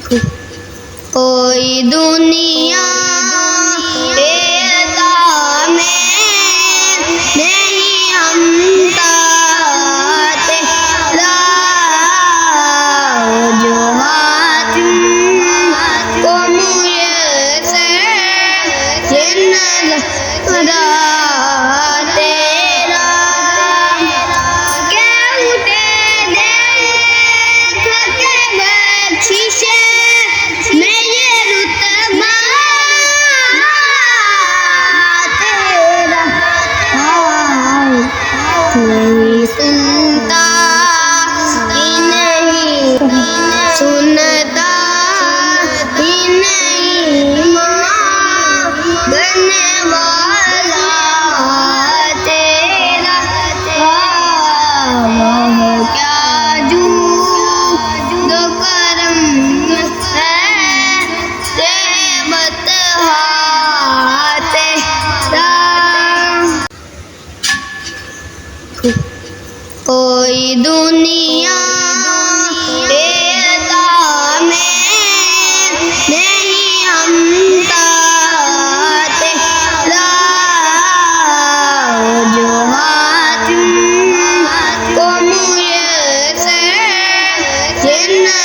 कोई दुनिया देता में नहीं हमता तेरा जो हाथ को मुयस्सर जिन्ना तेरा क्या उठे देख के बख्शिशे मैं ये रुतबा तेरा कोई सुनता ही नहीं सुनता ही नहीं बनने वाला तेरा वह क्या जूद करम है तेरे बतहा तेरा कोई दुनिया देता में नहीं हमता तेरा जो हाथ को मुयस्सर जिन्ना